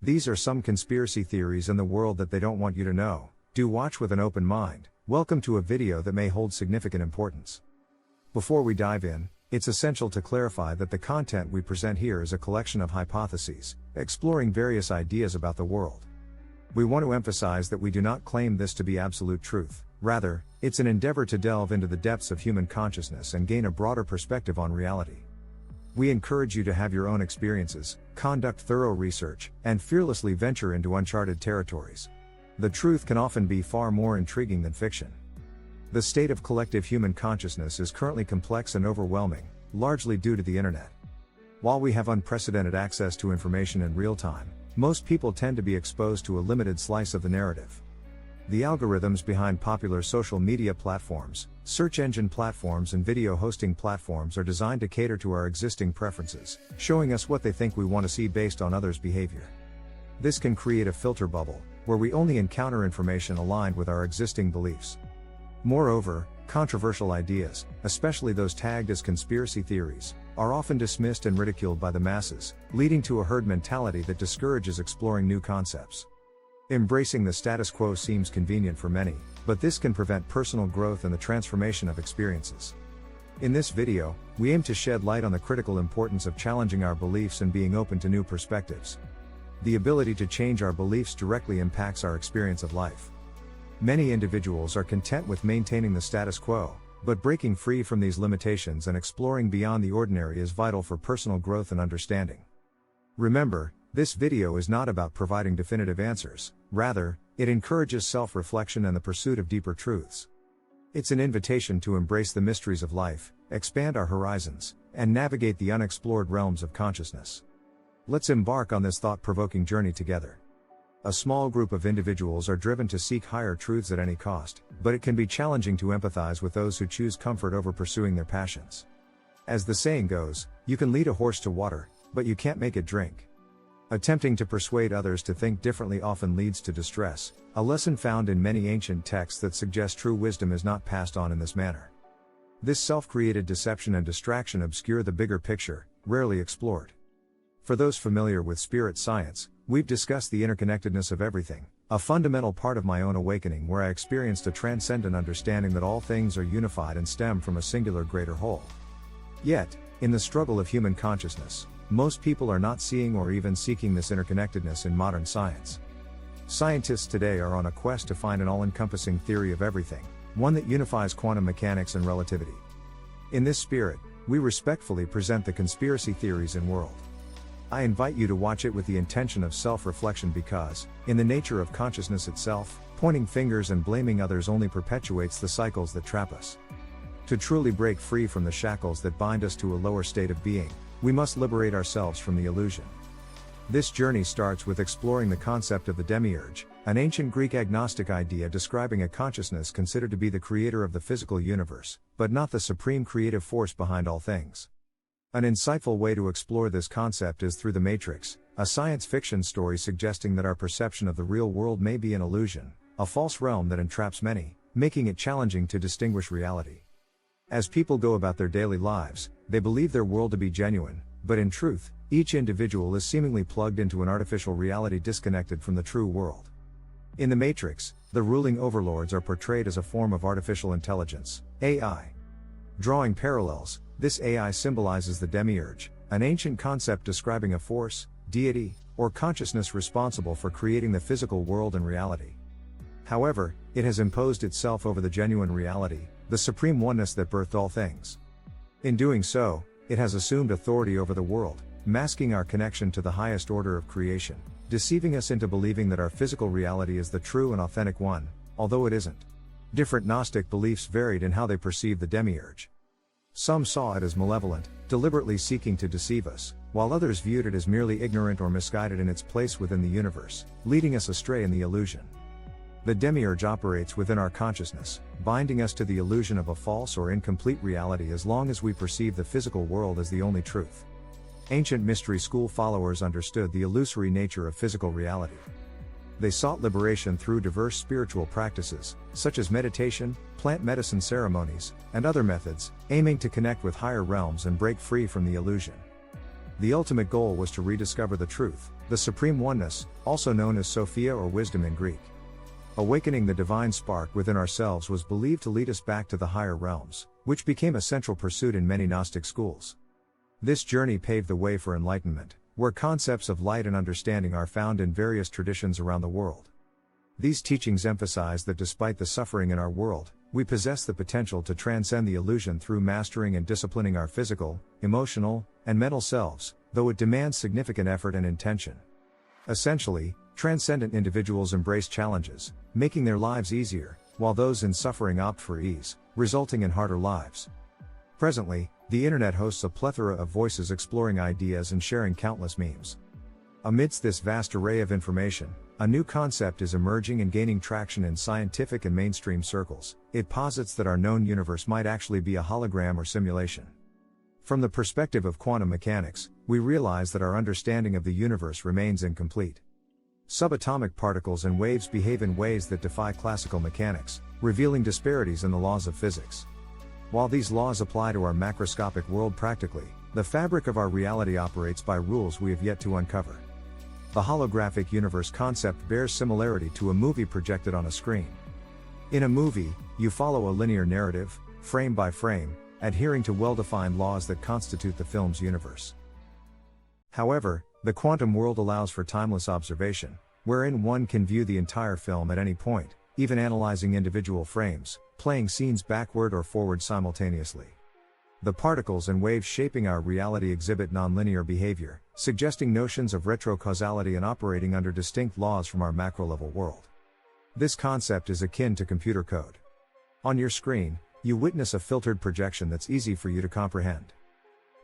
These are some conspiracy theories in the world that they don't want you to know. Do watch with an open mind. Welcome to a video that may hold significant importance. Before we dive in, it's essential to clarify that the content we present here is a collection of hypotheses, exploring various ideas about the world. We want to emphasize that we do not claim this to be absolute truth. Rather, it's an endeavor to delve into the depths of human consciousness and gain a broader perspective on reality. We encourage you to have your own experiences, conduct thorough research, and fearlessly venture into uncharted territories. The truth can often be far more intriguing than fiction. The state of collective human consciousness is currently complex and overwhelming, largely due to the internet. While we have unprecedented access to information in real time, most people tend to be exposed to a limited slice of the narrative. The algorithms behind popular social media platforms, search engine platforms and video hosting platforms are designed to cater to our existing preferences, showing us what they think we want to see based on others' behavior. This can create a filter bubble, where we only encounter information aligned with our existing beliefs. Moreover, controversial ideas, especially those tagged as conspiracy theories, are often dismissed and ridiculed by the masses, leading to a herd mentality that discourages exploring new concepts. Embracing the status quo seems convenient for many, but this can prevent personal growth and the transformation of experiences. In this video, we aim to shed light on the critical importance of challenging our beliefs and being open to new perspectives. The ability to change our beliefs directly impacts our experience of life. Many individuals are content with maintaining the status quo, but breaking free from these limitations and exploring beyond the ordinary is vital for personal growth and understanding. Remember, this video is not about providing definitive answers, rather, it encourages self-reflection and the pursuit of deeper truths. It's an invitation to embrace the mysteries of life, expand our horizons, and navigate the unexplored realms of consciousness. Let's embark on this thought-provoking journey together. A small group of individuals are driven to seek higher truths at any cost, but it can be challenging to empathize with those who choose comfort over pursuing their passions. As the saying goes, you can lead a horse to water, but you can't make it drink. Attempting to persuade others to think differently often leads to distress, a lesson found in many ancient texts that suggest true wisdom is not passed on in this manner. This self-created deception and distraction obscure the bigger picture, rarely explored. For those familiar with spirit science, we've discussed the interconnectedness of everything, a fundamental part of my own awakening where I experienced a transcendent understanding that all things are unified and stem from a singular greater whole. Yet, in the struggle of human consciousness, most people are not seeing or even seeking this interconnectedness in modern science. Scientists today are on a quest to find an all-encompassing theory of everything, one that unifies quantum mechanics and relativity. In this spirit, we respectfully present the conspiracy theories in world. I invite you to watch it with the intention of self-reflection because, in the nature of consciousness itself, pointing fingers and blaming others only perpetuates the cycles that trap us. To truly break free from the shackles that bind us to a lower state of being, we must liberate ourselves from the illusion. This journey starts with exploring the concept of the demiurge, an ancient Greek agnostic idea describing a consciousness considered to be the creator of the physical universe, but not the supreme creative force behind all things. An insightful way to explore this concept is through The Matrix, a science fiction story suggesting that our perception of the real world may be an illusion, a false realm that entraps many, making it challenging to distinguish reality. As people go about their daily lives, they believe their world to be genuine, but in truth, each individual is seemingly plugged into an artificial reality disconnected from the true world. In The Matrix, the ruling overlords are portrayed as a form of artificial intelligence, AI. Drawing parallels, this AI symbolizes the demiurge, an ancient concept describing a force, deity, or consciousness responsible for creating the physical world and reality. However, it has imposed itself over the genuine reality, the supreme oneness that birthed all things. In doing so, it has assumed authority over the world, masking our connection to the highest order of creation, deceiving us into believing that our physical reality is the true and authentic one, although it isn't. Different Gnostic beliefs varied in how they perceived the demiurge. Some saw it as malevolent, deliberately seeking to deceive us, while others viewed it as merely ignorant or misguided in its place within the universe, leading us astray in the illusion. The demiurge operates within our consciousness, binding us to the illusion of a false or incomplete reality as long as we perceive the physical world as the only truth. Ancient mystery school followers understood the illusory nature of physical reality. They sought liberation through diverse spiritual practices, such as meditation, plant medicine ceremonies, and other methods, aiming to connect with higher realms and break free from the illusion. The ultimate goal was to rediscover the truth, the supreme oneness, also known as Sophia or wisdom in Greek. Awakening the divine spark within ourselves was believed to lead us back to the higher realms, which became a central pursuit in many Gnostic schools. This journey paved the way for enlightenment, where concepts of light and understanding are found in various traditions around the world. These teachings emphasize that despite the suffering in our world, we possess the potential to transcend the illusion through mastering and disciplining our physical, emotional, and mental selves, though it demands significant effort and intention. Essentially, transcendent individuals embrace challenges, making their lives easier, while those in suffering opt for ease, resulting in harder lives. Presently, the internet hosts a plethora of voices exploring ideas and sharing countless memes. Amidst this vast array of information, a new concept is emerging and gaining traction in scientific and mainstream circles. It posits that our known universe might actually be a hologram or simulation. From the perspective of quantum mechanics, we realize that our understanding of the universe remains incomplete. Subatomic particles and waves behave in ways that defy classical mechanics, revealing disparities in the laws of physics. While these laws apply to our macroscopic world practically, the fabric of our reality operates by rules we have yet to uncover. The holographic universe concept bears similarity to a movie projected on a screen. In a movie, you follow a linear narrative, frame by frame, adhering to well-defined laws that constitute the film's universe. However, the quantum world allows for timeless observation, wherein one can view the entire film at any point, even analyzing individual frames, playing scenes backward or forward simultaneously. The particles and waves shaping our reality exhibit nonlinear behavior, suggesting notions of retrocausality and operating under distinct laws from our macro-level world. This concept is akin to computer code. On your screen, you witness a filtered projection that's easy for you to comprehend.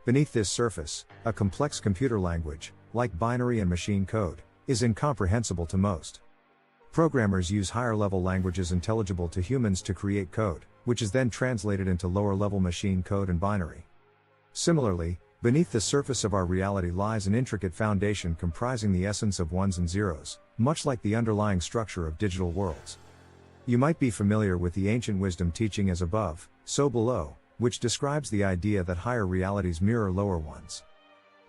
Beneath this surface, a complex computer language, like binary and machine code, is incomprehensible to most. Programmers use higher-level languages intelligible to humans to create code, which is then translated into lower-level machine code and binary. Similarly, beneath the surface of our reality lies an intricate foundation comprising the essence of ones and zeros, much like the underlying structure of digital worlds. You might be familiar with the ancient wisdom teaching as above, so below, which describes the idea that higher realities mirror lower ones.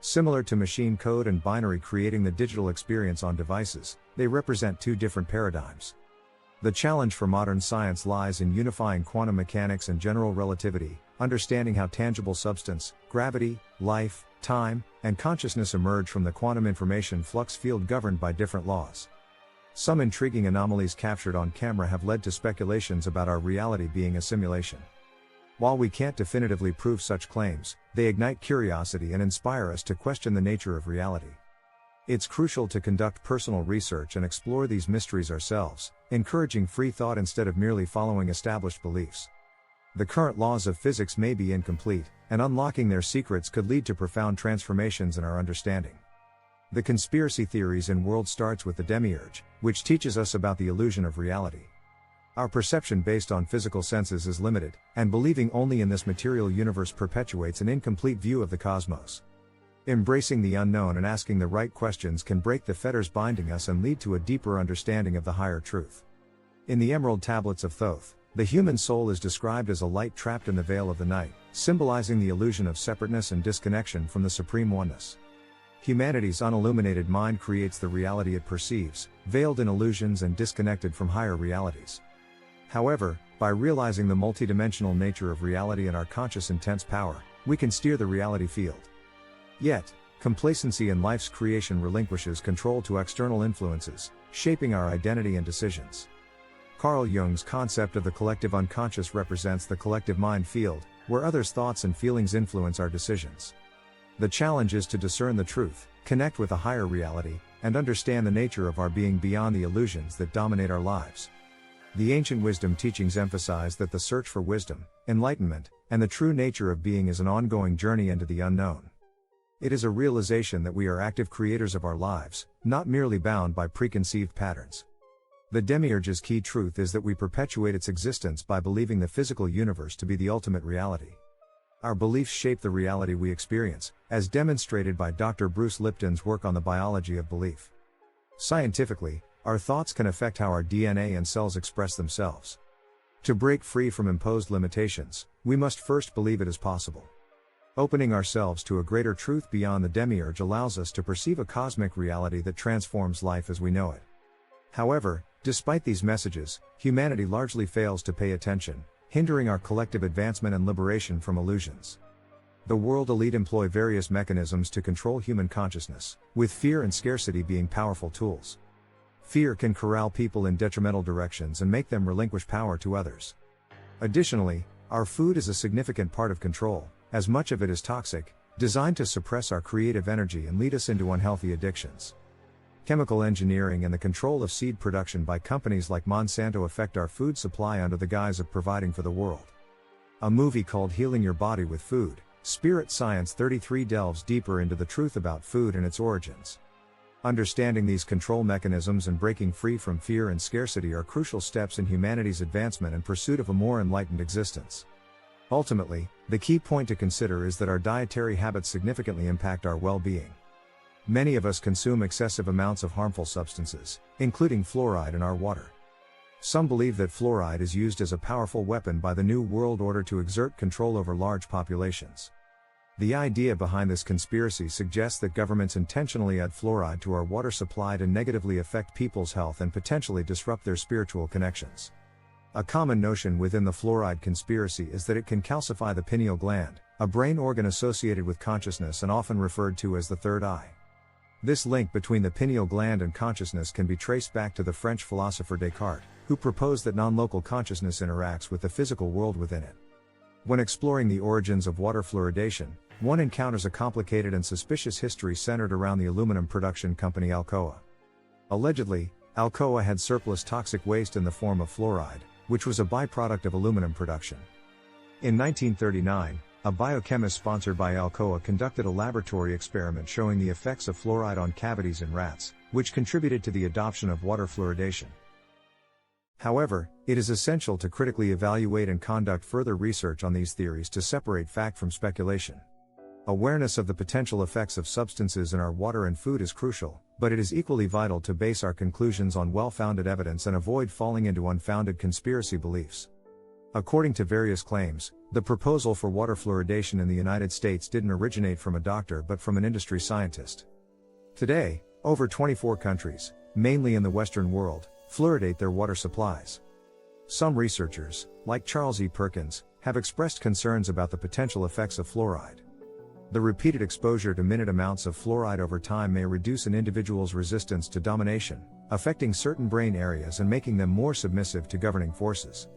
Similar to machine code and binary creating the digital experience on devices, they represent two different paradigms. The challenge for modern science lies in unifying quantum mechanics and general relativity, understanding how tangible substance, gravity, life, time, and consciousness emerge from the quantum information flux field governed by different laws. Some intriguing anomalies captured on camera have led to speculations about our reality being a simulation. While we can't definitively prove such claims, they ignite curiosity and inspire us to question the nature of reality. It's crucial to conduct personal research and explore these mysteries ourselves, encouraging free thought instead of merely following established beliefs. The current laws of physics may be incomplete, and unlocking their secrets could lead to profound transformations in our understanding. The conspiracy theories in world starts with the demiurge, which teaches us about the illusion of reality. Our perception based on physical senses is limited, and believing only in this material universe perpetuates an incomplete view of the cosmos. Embracing the unknown and asking the right questions can break the fetters binding us and lead to a deeper understanding of the higher truth. In the Emerald Tablets of Thoth, the human soul is described as a light trapped in the veil of the night, symbolizing the illusion of separateness and disconnection from the supreme oneness. Humanity's unilluminated mind creates the reality it perceives, veiled in illusions and disconnected from higher realities. However, by realizing the multidimensional nature of reality and our conscious intense power, we can steer the reality field. Yet, complacency in life's creation relinquishes control to external influences, shaping our identity and decisions. Carl Jung's concept of the collective unconscious represents the collective mind field, where others' thoughts and feelings influence our decisions. The challenge is to discern the truth, connect with a higher reality, and understand the nature of our being beyond the illusions that dominate our lives. The ancient wisdom teachings emphasize that the search for wisdom, enlightenment, and the true nature of being is an ongoing journey into the unknown. It is a realization that we are active creators of our lives, not merely bound by preconceived patterns. The demiurge's key truth is that we perpetuate its existence by believing the physical universe to be the ultimate reality. Our beliefs shape the reality we experience, as demonstrated by Dr. Bruce Lipton's work on the biology of belief. Scientifically, our thoughts can affect how our DNA and cells express themselves. To break free from imposed limitations, we must first believe it is possible. Opening ourselves to a greater truth beyond the demiurge allows us to perceive a cosmic reality that transforms life as we know it. However, despite these messages, humanity largely fails to pay attention, hindering our collective advancement and liberation from illusions. The world elite employ various mechanisms to control human consciousness, with fear and scarcity being powerful tools. Fear can corral people in detrimental directions and make them relinquish power to others. Additionally, our food is a significant part of control, as much of it is toxic, designed to suppress our creative energy and lead us into unhealthy addictions. Chemical engineering and the control of seed production by companies like Monsanto affect our food supply under the guise of providing for the world. A movie called Healing Your Body with Food, Spirit Science 33 delves deeper into the truth about food and its origins. Understanding these control mechanisms and breaking free from fear and scarcity are crucial steps in humanity's advancement and pursuit of a more enlightened existence. Ultimately, the key point to consider is that our dietary habits significantly impact our well-being. Many of us consume excessive amounts of harmful substances, including fluoride in our water. Some believe that fluoride is used as a powerful weapon by the New World Order to exert control over large populations. The idea behind this conspiracy suggests that governments intentionally add fluoride to our water supply to negatively affect people's health and potentially disrupt their spiritual connections. A common notion within the fluoride conspiracy is that it can calcify the pineal gland, a brain organ associated with consciousness and often referred to as the third eye. This link between the pineal gland and consciousness can be traced back to the French philosopher Descartes, who proposed that non-local consciousness interacts with the physical world within it. When exploring the origins of water fluoridation, one encounters a complicated and suspicious history centered around the aluminum production company Alcoa. Allegedly, Alcoa had surplus toxic waste in the form of fluoride, which was a byproduct of aluminum production. In 1939, a biochemist sponsored by Alcoa conducted a laboratory experiment showing the effects of fluoride on cavities in rats, which contributed to the adoption of water fluoridation. However, it is essential to critically evaluate and conduct further research on these theories to separate fact from speculation. Awareness of the potential effects of substances in our water and food is crucial, but it is equally vital to base our conclusions on well-founded evidence and avoid falling into unfounded conspiracy beliefs. According to various claims, the proposal for water fluoridation in the United States didn't originate from a doctor but from an industry scientist. Today, over 24 countries, mainly in the Western world, fluoridate their water supplies. Some researchers, like Charles E. Perkins, have expressed concerns about the potential effects of fluoride. The repeated exposure to minute amounts of fluoride over time may reduce an individual's resistance to domination, affecting certain brain areas and making them more submissive to governing forces.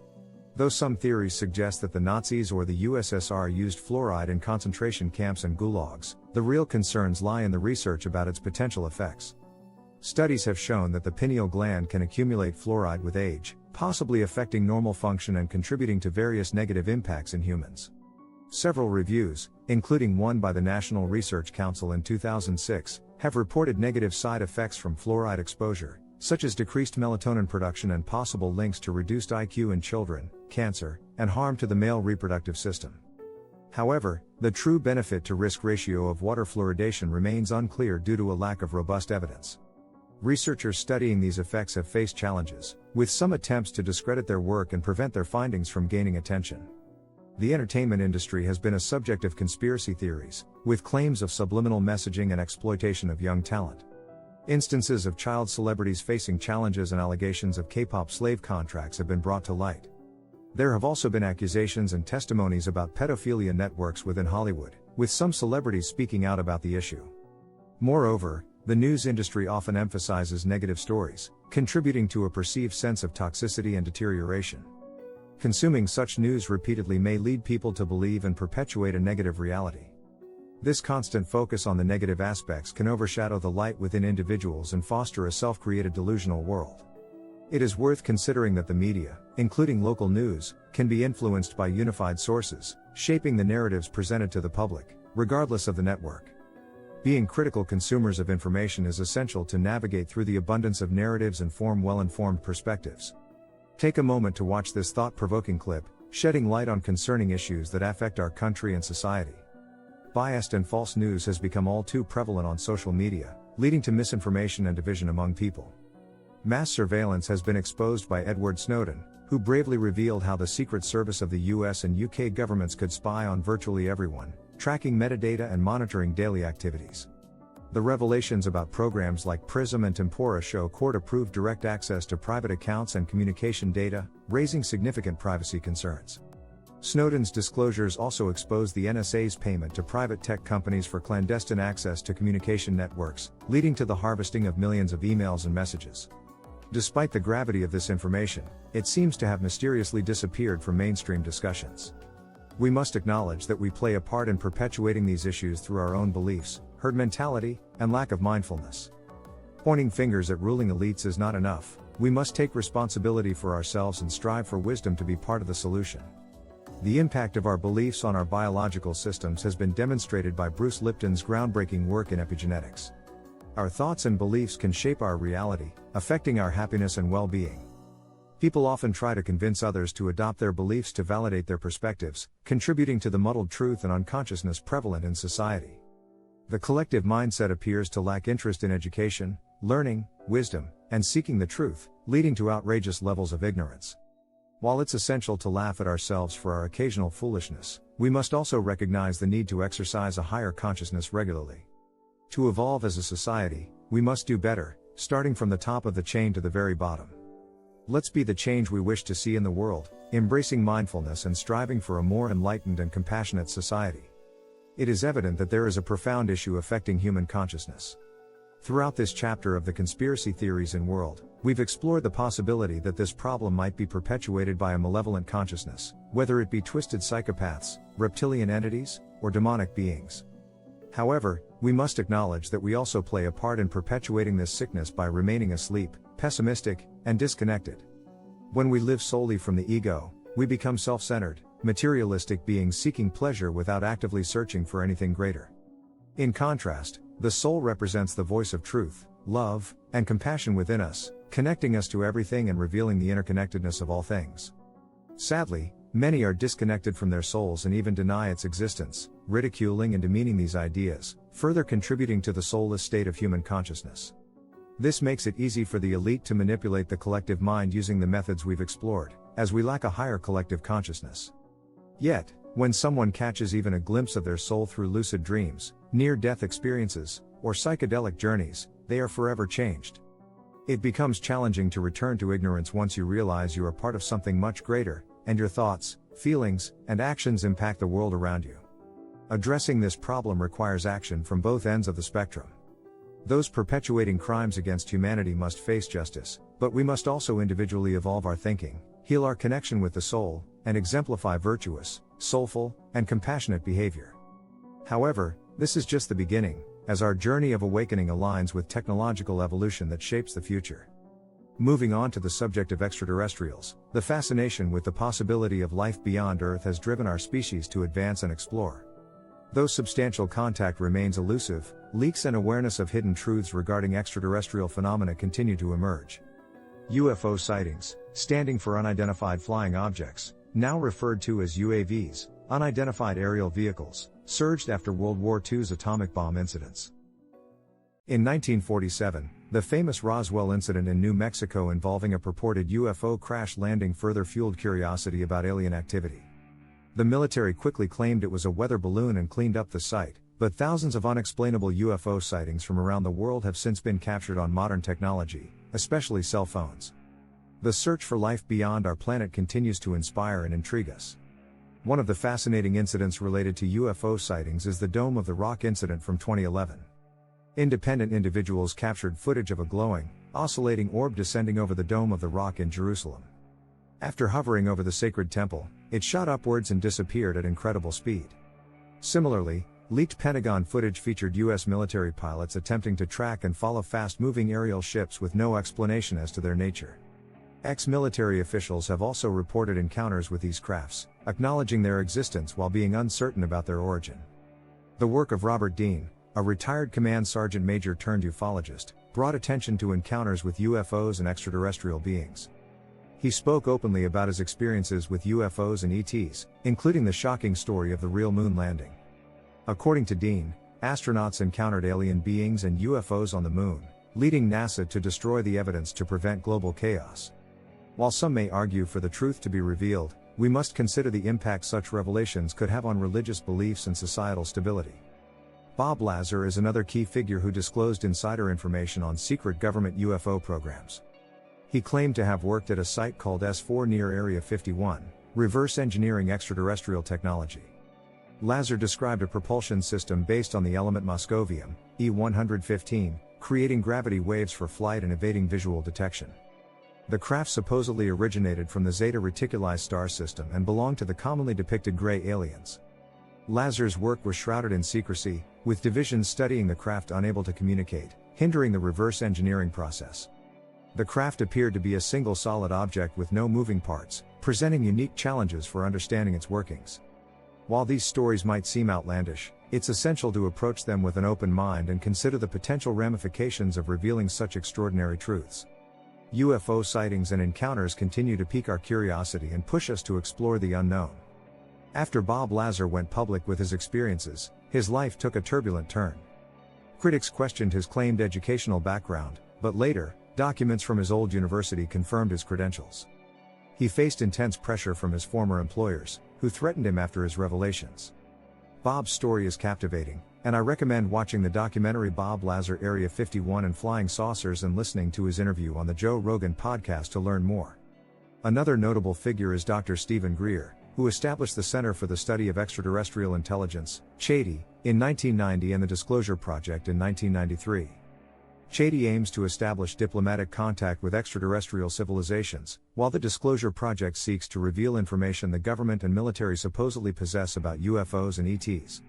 Though some theories suggest that the Nazis or the USSR used fluoride in concentration camps and gulags, the real concerns lie in the research about its potential effects. Studies have shown that the pineal gland can accumulate fluoride with age, possibly affecting normal function and contributing to various negative impacts in humans. Several reviews, including one by the National Research Council in 2006, have reported negative side effects from fluoride exposure, such as decreased melatonin production and possible links to reduced IQ in children, cancer, and harm to the male reproductive system. However, the true benefit to risk ratio of water fluoridation remains unclear due to a lack of robust evidence. Researchers studying these effects have faced challenges, with some attempts to discredit their work and prevent their findings from gaining attention. The entertainment industry has been a subject of conspiracy theories, with claims of subliminal messaging and exploitation of young talent. Instances of child celebrities facing challenges and allegations of K-pop slave contracts have been brought to light. There have also been accusations and testimonies about pedophilia networks within Hollywood, with some celebrities speaking out about the issue. Moreover, the news industry often emphasizes negative stories, contributing to a perceived sense of toxicity and deterioration. Consuming such news repeatedly may lead people to believe and perpetuate a negative reality. This constant focus on the negative aspects can overshadow the light within individuals and foster a self-created delusional world. It is worth considering that the media, including local news, can be influenced by unified sources, shaping the narratives presented to the public, regardless of the network. Being critical consumers of information is essential to navigate through the abundance of narratives and form well-informed perspectives. Take a moment to watch this thought-provoking clip, shedding light on concerning issues that affect our country and society. Biased and false news has become all too prevalent on social media, leading to misinformation and division among people. Mass surveillance has been exposed by Edward Snowden, who bravely revealed how the Secret Service of the US and UK governments could spy on virtually everyone, tracking metadata and monitoring daily activities. The revelations about programs like PRISM and Tempora show court-approved direct access to private accounts and communication data, raising significant privacy concerns. Snowden's disclosures also exposed the NSA's payment to private tech companies for clandestine access to communication networks, leading to the harvesting of millions of emails and messages. Despite the gravity of this information, it seems to have mysteriously disappeared from mainstream discussions. We must acknowledge that we play a part in perpetuating these issues through our own beliefs, herd mentality, and lack of mindfulness. Pointing fingers at ruling elites is not enough. We must take responsibility for ourselves and strive for wisdom to be part of the solution. The impact of our beliefs on our biological systems has been demonstrated by Bruce Lipton's groundbreaking work in epigenetics. Our thoughts and beliefs can shape our reality, affecting our happiness and well-being. People often try to convince others to adopt their beliefs to validate their perspectives, contributing to the muddled truth and unconsciousness prevalent in society. The collective mindset appears to lack interest in education, learning, wisdom, and seeking the truth, leading to outrageous levels of ignorance. While it's essential to laugh at ourselves for our occasional foolishness, we must also recognize the need to exercise a higher consciousness regularly. To evolve as a society, we must do better, starting from the top of the chain to the very bottom. Let's be the change we wish to see in the world, embracing mindfulness and striving for a more enlightened and compassionate society. It is evident that there is a profound issue affecting human consciousness. Throughout this chapter of the Conspiracy Theories in World, we've explored the possibility that this problem might be perpetuated by a malevolent consciousness, whether it be twisted psychopaths, reptilian entities, or demonic beings. However, we must acknowledge that we also play a part in perpetuating this sickness by remaining asleep, pessimistic, and disconnected. When we live solely from the ego, we become self-centered, materialistic beings seeking pleasure without actively searching for anything greater. In contrast, the soul represents the voice of truth, love, and compassion within us, connecting us to everything and revealing the interconnectedness of all things. Sadly, many are disconnected from their souls and even deny its existence, ridiculing and demeaning these ideas, further contributing to the soulless state of human consciousness. This makes it easy for the elite to manipulate the collective mind using the methods we've explored, as we lack a higher collective consciousness. Yet, when someone catches even a glimpse of their soul through lucid dreams, near-death experiences, or psychedelic journeys, they are forever changed. It becomes challenging to return to ignorance once you realize you are part of something much greater, and your thoughts, feelings, and actions impact the world around you. Addressing this problem requires action from both ends of the spectrum. Those perpetuating crimes against humanity must face justice, but we must also individually evolve our thinking, heal our connection with the soul, and exemplify virtuous, soulful, and compassionate behavior. However, this is just the beginning, as our journey of awakening aligns with technological evolution that shapes the future. Moving on to the subject of extraterrestrials, the fascination with the possibility of life beyond Earth has driven our species to advance and explore. Though substantial contact remains elusive, leaks and awareness of hidden truths regarding extraterrestrial phenomena continue to emerge. UFO sightings, standing for unidentified flying objects, now referred to as UAVs, unidentified aerial vehicles, surged after World War II's atomic bomb incidents. In 1947, the famous Roswell incident in New Mexico involving a purported UFO crash landing further fueled curiosity about alien activity. The military quickly claimed it was a weather balloon and cleaned up the site, but thousands of unexplainable UFO sightings from around the world have since been captured on modern technology, especially cell phones. The search for life beyond our planet continues to inspire and intrigue us. One of the fascinating incidents related to UFO sightings is the Dome of the Rock incident from 2011. Independent individuals captured footage of a glowing, oscillating orb descending over the Dome of the Rock in Jerusalem. After hovering over the sacred temple, it shot upwards and disappeared at incredible speed. Similarly, leaked Pentagon footage featured U.S. military pilots attempting to track and follow fast-moving aerial ships with no explanation as to their nature. Ex-military officials have also reported encounters with these crafts, acknowledging their existence while being uncertain about their origin. The work of Robert Dean, a retired command sergeant major turned ufologist, brought attention to encounters with UFOs and extraterrestrial beings. He spoke openly about his experiences with UFOs and ETs, including the shocking story of the real moon landing. According to Dean, astronauts encountered alien beings and UFOs on the moon, leading NASA to destroy the evidence to prevent global chaos. While some may argue for the truth to be revealed, we must consider the impact such revelations could have on religious beliefs and societal stability. Bob Lazar is another key figure who disclosed insider information on secret government UFO programs. He claimed to have worked at a site called S4 near Area 51, reverse engineering extraterrestrial technology. Lazar described a propulsion system based on the element moscovium, E115, creating gravity waves for flight and evading visual detection. The craft supposedly originated from the Zeta Reticuli star system and belonged to the commonly depicted gray aliens. Lazar's work was shrouded in secrecy, with divisions studying the craft unable to communicate, hindering the reverse engineering process. The craft appeared to be a single solid object with no moving parts, presenting unique challenges for understanding its workings. While these stories might seem outlandish, it's essential to approach them with an open mind and consider the potential ramifications of revealing such extraordinary truths. UFO sightings and encounters continue to pique our curiosity and push us to explore the unknown. After Bob Lazar went public with his experiences, his life took a turbulent turn. Critics questioned his claimed educational background, but later, documents from his old university confirmed his credentials. He faced intense pressure from his former employers, who threatened him after his revelations. Bob's story is captivating, and I recommend watching the documentary Bob Lazar Area 51 and Flying Saucers and listening to his interview on the Joe Rogan podcast to learn more. Another notable figure is Dr. Stephen Greer, who established the Center for the Study of Extraterrestrial Intelligence, CHADI, in 1990 and the Disclosure Project in 1993. CHADI aims to establish diplomatic contact with extraterrestrial civilizations, while the Disclosure Project seeks to reveal information the government and military supposedly possess about UFOs and ETs.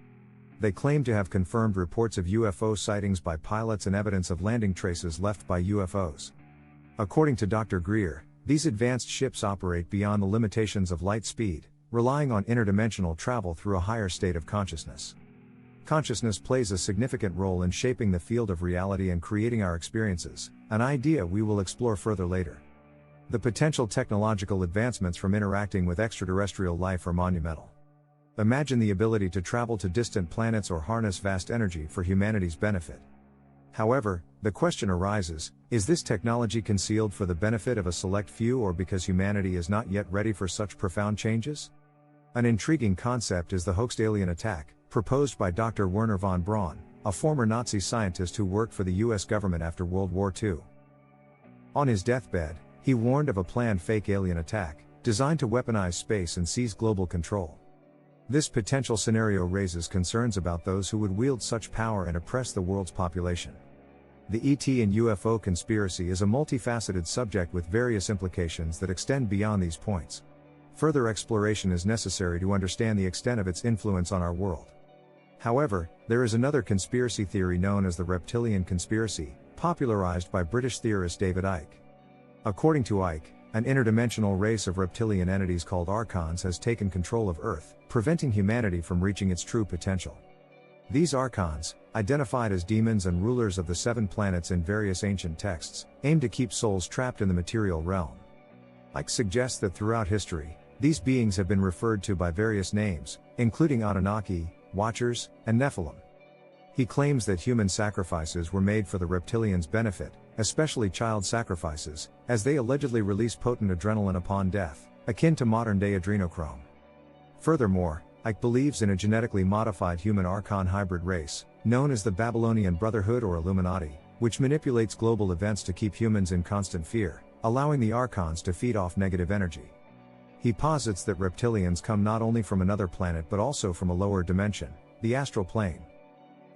They claim to have confirmed reports of UFO sightings by pilots and evidence of landing traces left by UFOs. According to Dr. Greer, these advanced ships operate beyond the limitations of light speed, relying on interdimensional travel through a higher state of consciousness. Consciousness plays a significant role in shaping the field of reality and creating our experiences, an idea we will explore further later. The potential technological advancements from interacting with extraterrestrial life are monumental. Imagine the ability to travel to distant planets or harness vast energy for humanity's benefit. However, the question arises, is this technology concealed for the benefit of a select few or because humanity is not yet ready for such profound changes? An intriguing concept is the hoaxed alien attack, proposed by Dr. Wernher von Braun, a former Nazi scientist who worked for the US government after World War II. On his deathbed, he warned of a planned fake alien attack, designed to weaponize space and seize global control. This potential scenario raises concerns about those who would wield such power and oppress the world's population. The ET and UFO conspiracy is a multifaceted subject with various implications that extend beyond these points. Further exploration is necessary to understand the extent of its influence on our world. However, there is another conspiracy theory known as the reptilian conspiracy, popularized by British theorist David Icke. According to Icke, an interdimensional race of reptilian entities called Archons has taken control of Earth, preventing humanity from reaching its true potential. These Archons, identified as demons and rulers of the 7 planets in various ancient texts, aim to keep souls trapped in the material realm. Icke suggests that throughout history, these beings have been referred to by various names, including Anunnaki, Watchers, and Nephilim. He claims that human sacrifices were made for the reptilians' benefit, especially child sacrifices, as they allegedly release potent adrenaline upon death, akin to modern-day adrenochrome. Furthermore, Icke believes in a genetically modified human Archon hybrid race, known as the Babylonian Brotherhood or Illuminati, which manipulates global events to keep humans in constant fear, allowing the Archons to feed off negative energy. He posits that reptilians come not only from another planet but also from a lower dimension, the astral plane.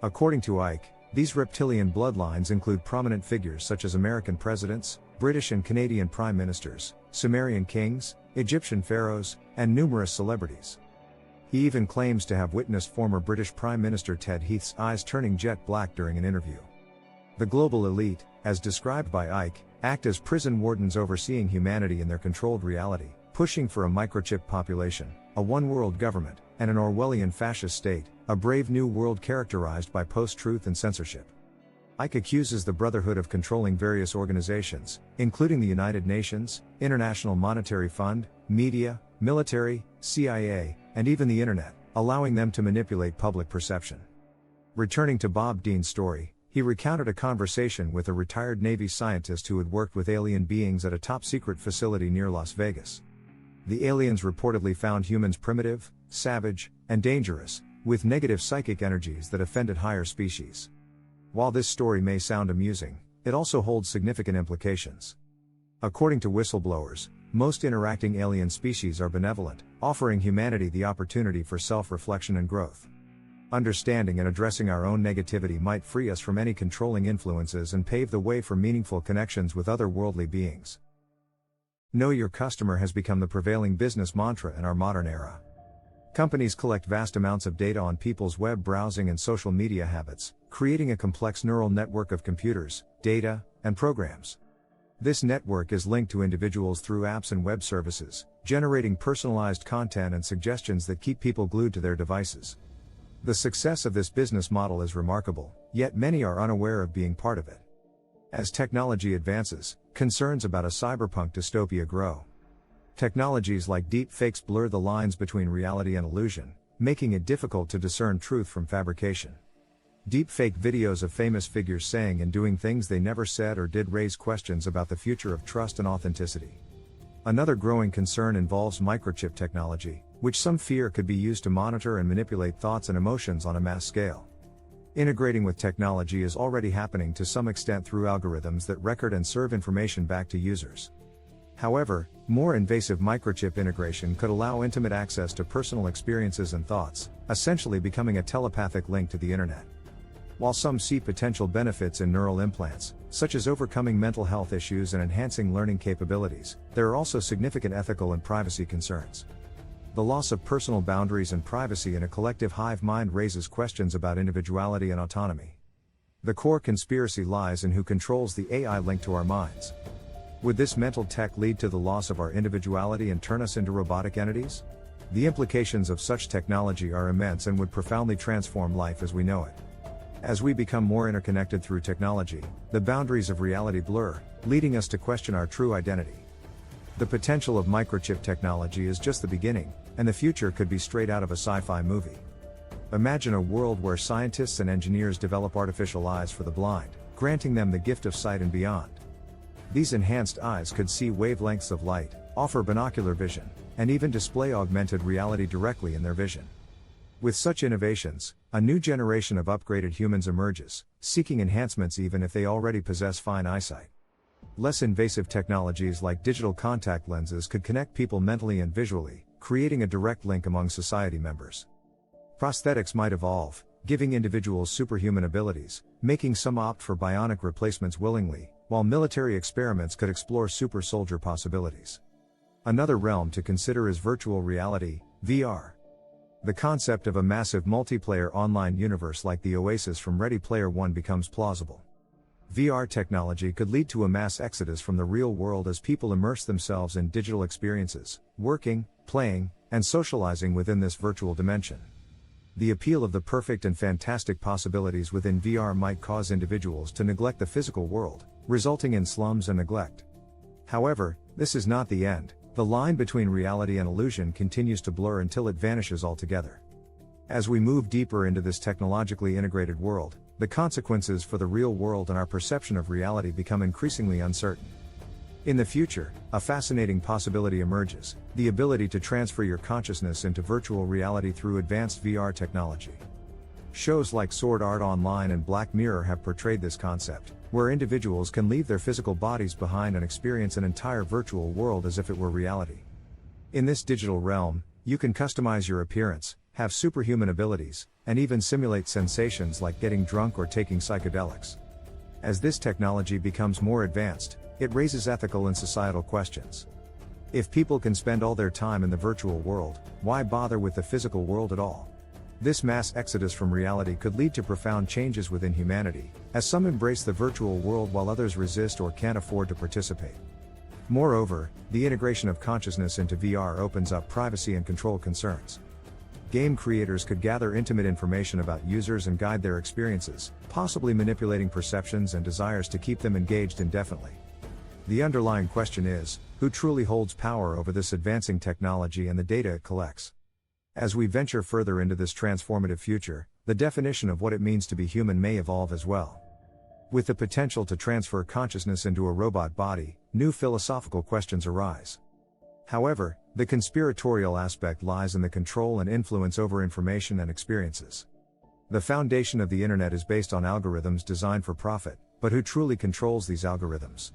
According to Icke, these reptilian bloodlines include prominent figures such as American presidents, British and Canadian prime ministers, Sumerian kings, Egyptian pharaohs, and numerous celebrities. He even claims to have witnessed former British Prime Minister Ted Heath's eyes turning jet black during an interview. The global elite, as described by Icke, act as prison wardens overseeing humanity in their controlled reality, pushing for a microchip population, a one-world government, and an Orwellian fascist state, a brave new world characterized by post-truth and censorship. Icke accuses the Brotherhood of controlling various organizations, including the United Nations, International Monetary Fund, media, military, CIA, and even the internet, allowing them to manipulate public perception. Returning to Bob Dean's story, he recounted a conversation with a retired Navy scientist who had worked with alien beings at a top-secret facility near Las Vegas. The aliens reportedly found humans primitive, savage, and dangerous, with negative psychic energies that offended higher species. While this story may sound amusing, it also holds significant implications. According to whistleblowers, most interacting alien species are benevolent, offering humanity the opportunity for self-reflection and growth. Understanding and addressing our own negativity might free us from any controlling influences and pave the way for meaningful connections with otherworldly beings. Know your customer has become the prevailing business mantra in our modern era. Companies collect vast amounts of data on people's web browsing and social media habits, creating a complex neural network of computers, data, and programs. This network is linked to individuals through apps and web services, generating personalized content and suggestions that keep people glued to their devices. The success of this business model is remarkable, yet many are unaware of being part of it. As technology advances, concerns about a cyberpunk dystopia grow. Technologies like deepfakes blur the lines between reality and illusion, making it difficult to discern truth from fabrication. Deepfake videos of famous figures saying and doing things they never said or did raise questions about the future of trust and authenticity. Another growing concern involves microchip technology, which some fear could be used to monitor and manipulate thoughts and emotions on a mass scale. Integrating with technology is already happening to some extent through algorithms that record and serve information back to users. However, more invasive microchip integration could allow intimate access to personal experiences and thoughts, essentially becoming a telepathic link to the internet. While some see potential benefits in neural implants, such as overcoming mental health issues and enhancing learning capabilities, there are also significant ethical and privacy concerns. The loss of personal boundaries and privacy in a collective hive mind raises questions about individuality and autonomy. The core conspiracy lies in who controls the AI linked to our minds. Would this mental tech lead to the loss of our individuality and turn us into robotic entities? The implications of such technology are immense and would profoundly transform life as we know it. As we become more interconnected through technology, the boundaries of reality blur, leading us to question our true identity. The potential of microchip technology is just the beginning, and the future could be straight out of a sci-fi movie. Imagine a world where scientists and engineers develop artificial eyes for the blind, granting them the gift of sight and beyond. These enhanced eyes could see wavelengths of light, offer binocular vision, and even display augmented reality directly in their vision. With such innovations, a new generation of upgraded humans emerges, seeking enhancements even if they already possess fine eyesight. Less invasive technologies like digital contact lenses could connect people mentally and visually, creating a direct link among society members. Prosthetics might evolve, giving individuals superhuman abilities, making some opt for bionic replacements willingly, while military experiments could explore super soldier possibilities. Another realm to consider is virtual reality, VR. The concept of a massive multiplayer online universe like the Oasis from Ready Player One becomes plausible. VR technology could lead to a mass exodus from the real world as people immerse themselves in digital experiences, working, playing, and socializing within this virtual dimension. The appeal of the perfect and fantastic possibilities within VR might cause individuals to neglect the physical world, resulting in slums and neglect. However, this is not the end. The line between reality and illusion continues to blur until it vanishes altogether. As we move deeper into this technologically integrated world, the consequences for the real world and our perception of reality become increasingly uncertain. In the future, a fascinating possibility emerges: the ability to transfer your consciousness into virtual reality through advanced VR technology. Shows like Sword Art Online and Black Mirror have portrayed this concept, where individuals can leave their physical bodies behind and experience an entire virtual world as if it were reality. In this digital realm, you can customize your appearance, have superhuman abilities, and even simulate sensations like getting drunk or taking psychedelics. As this technology becomes more advanced, it raises ethical and societal questions. If people can spend all their time in the virtual world, why bother with the physical world at all? This mass exodus from reality could lead to profound changes within humanity, as some embrace the virtual world while others resist or can't afford to participate. Moreover, the integration of consciousness into VR opens up privacy and control concerns. Game creators could gather intimate information about users and guide their experiences, possibly manipulating perceptions and desires to keep them engaged indefinitely. The underlying question is, who truly holds power over this advancing technology and the data it collects? As we venture further into this transformative future, the definition of what it means to be human may evolve as well. With the potential to transfer consciousness into a robot body, new philosophical questions arise. However, the conspiratorial aspect lies in the control and influence over information and experiences. The foundation of the internet is based on algorithms designed for profit, but who truly controls these algorithms?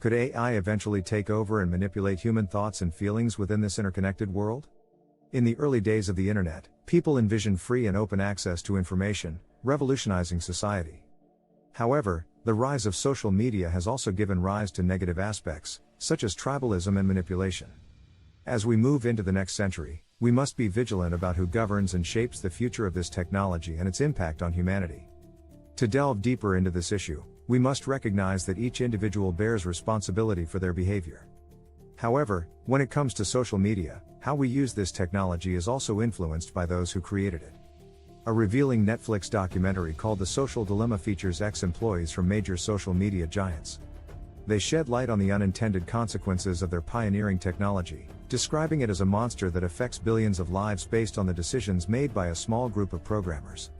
Could AI eventually take over and manipulate human thoughts and feelings within this interconnected world? In the early days of the internet, people envisioned free and open access to information, revolutionizing society. However, the rise of social media has also given rise to negative aspects, such as tribalism and manipulation. As we move into the next century, we must be vigilant about who governs and shapes the future of this technology and its impact on humanity. To delve deeper into this issue, we must recognize that each individual bears responsibility for their behavior. However, when it comes to social media, how we use this technology is also influenced by those who created it. A revealing Netflix documentary called The Social Dilemma features ex-employees from major social media giants. They shed light on the unintended consequences of their pioneering technology, describing it as a monster that affects billions of lives based on the decisions made by a small group of programmers.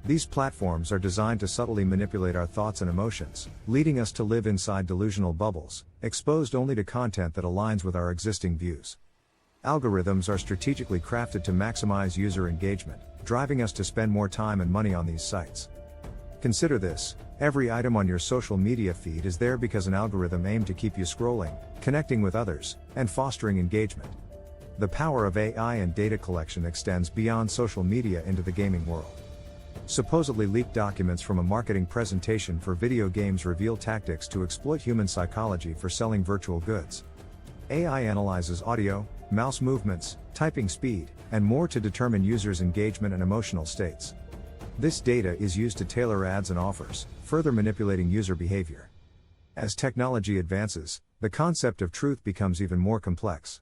These platforms are designed to subtly manipulate our thoughts and emotions, leading us to live inside delusional bubbles, exposed only to content that aligns with our existing views. Algorithms are strategically crafted to maximize user engagement, driving us to spend more time and money on these sites. Consider this: every item on your social media feed is there because an algorithm aimed to keep you scrolling, connecting with others, and fostering engagement. The power of AI and data collection extends beyond social media into the gaming world. Supposedly leaked documents from a marketing presentation for video games reveal tactics to exploit human psychology for selling virtual goods. AI analyzes audio, mouse movements, typing speed, and more to determine users' engagement and emotional states. This data is used to tailor ads and offers, further manipulating user behavior. As technology advances, the concept of truth becomes even more complex.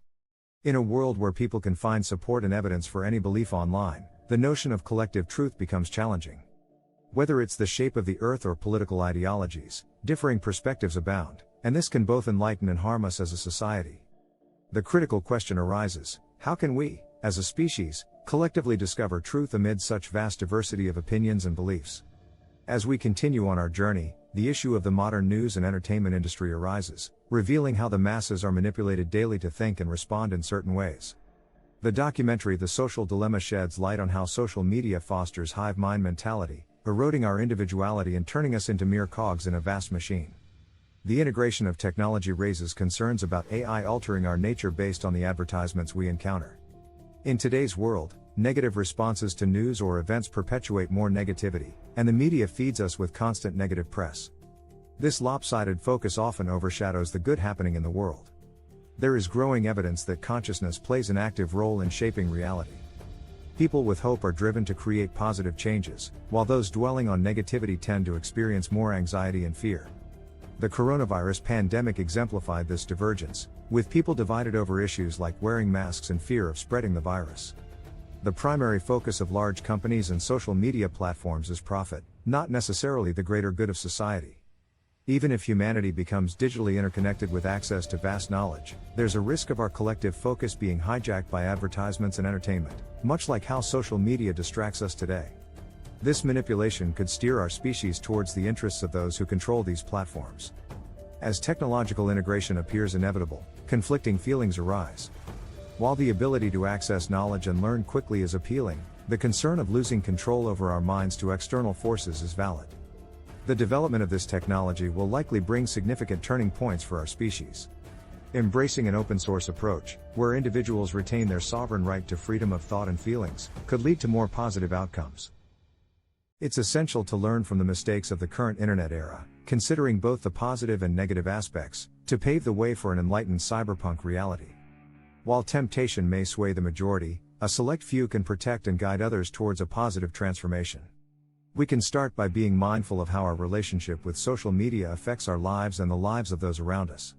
In a world where people can find support and evidence for any belief online, the notion of collective truth becomes challenging. Whether it's the shape of the earth or political ideologies, differing perspectives abound, and this can both enlighten and harm us as a society. The critical question arises: how can we, as a species, collectively discover truth amid such vast diversity of opinions and beliefs? As we continue on our journey, the issue of the modern news and entertainment industry arises, revealing how the masses are manipulated daily to think and respond in certain ways. The documentary The Social Dilemma sheds light on how social media fosters hive mind mentality, eroding our individuality and turning us into mere cogs in a vast machine. The integration of technology raises concerns about AI altering our nature based on the advertisements we encounter. In today's world, negative responses to news or events perpetuate more negativity, and the media feeds us with constant negative press. This lopsided focus often overshadows the good happening in the world. There is growing evidence that consciousness plays an active role in shaping reality. People with hope are driven to create positive changes, while those dwelling on negativity tend to experience more anxiety and fear. The coronavirus pandemic exemplified this divergence, with people divided over issues like wearing masks and fear of spreading the virus. The primary focus of large companies and social media platforms is profit, not necessarily the greater good of society. Even if humanity becomes digitally interconnected with access to vast knowledge, there's a risk of our collective focus being hijacked by advertisements and entertainment, much like how social media distracts us today. This manipulation could steer our species towards the interests of those who control these platforms. As technological integration appears inevitable, conflicting feelings arise. While the ability to access knowledge and learn quickly is appealing, the concern of losing control over our minds to external forces is valid. The development of this technology will likely bring significant turning points for our species. Embracing an open source approach, where individuals retain their sovereign right to freedom of thought and feelings, could lead to more positive outcomes. It's essential to learn from the mistakes of the current internet era, considering both the positive and negative aspects, to pave the way for an enlightened cyberpunk reality. While temptation may sway the majority, a select few can protect and guide others towards a positive transformation. We can start by being mindful of how our relationship with social media affects our lives and the lives of those around us.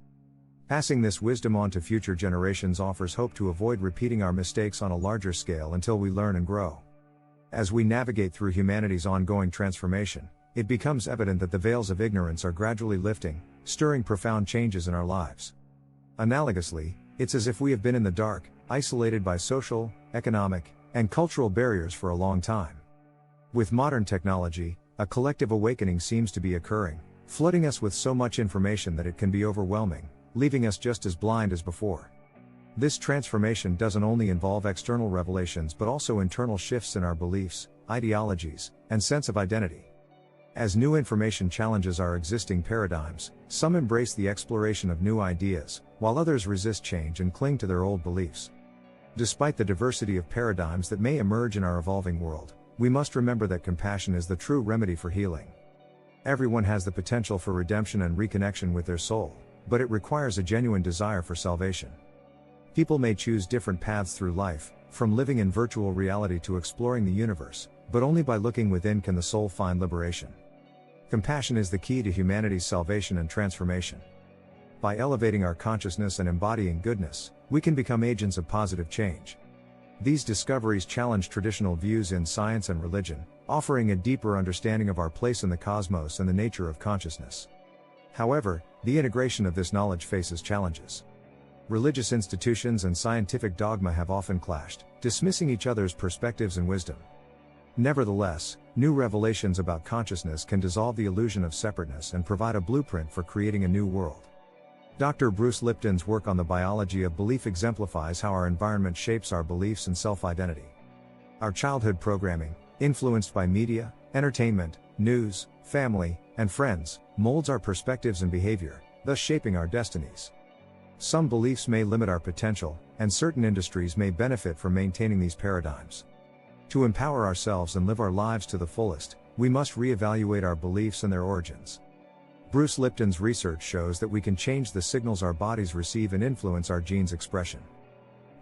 Passing this wisdom on to future generations offers hope to avoid repeating our mistakes on a larger scale until we learn and grow. As we navigate through humanity's ongoing transformation, it becomes evident that the veils of ignorance are gradually lifting, stirring profound changes in our lives. Analogously, it's as if we have been in the dark, isolated by social, economic, and cultural barriers for a long time. With modern technology, a collective awakening seems to be occurring, flooding us with so much information that it can be overwhelming, leaving us just as blind as before. This transformation doesn't only involve external revelations but also internal shifts in our beliefs, ideologies, and sense of identity. As new information challenges our existing paradigms, some embrace the exploration of new ideas, while others resist change and cling to their old beliefs. Despite the diversity of paradigms that may emerge in our evolving world, we must remember that compassion is the true remedy for healing. Everyone has the potential for redemption and reconnection with their soul, but it requires a genuine desire for salvation. People may choose different paths through life, from living in virtual reality to exploring the universe, but only by looking within can the soul find liberation. Compassion is the key to humanity's salvation and transformation. By elevating our consciousness and embodying goodness, we can become agents of positive change. These discoveries challenge traditional views in science and religion, offering a deeper understanding of our place in the cosmos and the nature of consciousness. However, the integration of this knowledge faces challenges. Religious institutions and scientific dogma have often clashed, dismissing each other's perspectives and wisdom. Nevertheless, new revelations about consciousness can dissolve the illusion of separateness and provide a blueprint for creating a new world. Dr. Bruce Lipton's work on the biology of belief exemplifies how our environment shapes our beliefs and self-identity. Our childhood programming, influenced by media, entertainment, news, family, and friends, molds our perspectives and behavior, thus shaping our destinies. Some beliefs may limit our potential, and certain industries may benefit from maintaining these paradigms. To empower ourselves and live our lives to the fullest, we must reevaluate our beliefs and their origins. Bruce Lipton's research shows that we can change the signals our bodies receive and influence our genes' expression.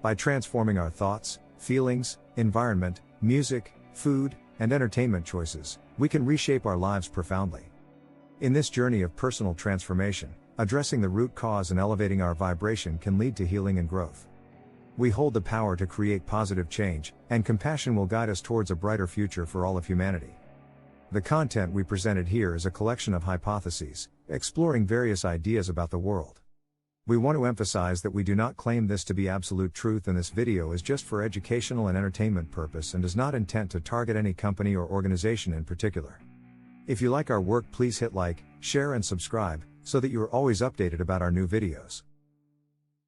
By transforming our thoughts, feelings, environment, music, food, and entertainment choices, we can reshape our lives profoundly. In this journey of personal transformation, addressing the root cause and elevating our vibration can lead to healing and growth. We hold the power to create positive change, and compassion will guide us towards a brighter future for all of humanity. The content we presented here is a collection of hypotheses, exploring various ideas about the world. We want to emphasize that we do not claim this to be absolute truth, and this video is just for educational and entertainment purpose and does not intend to target any company or organization in particular. If you like our work, please hit like, share and subscribe, so that you are always updated about our new videos.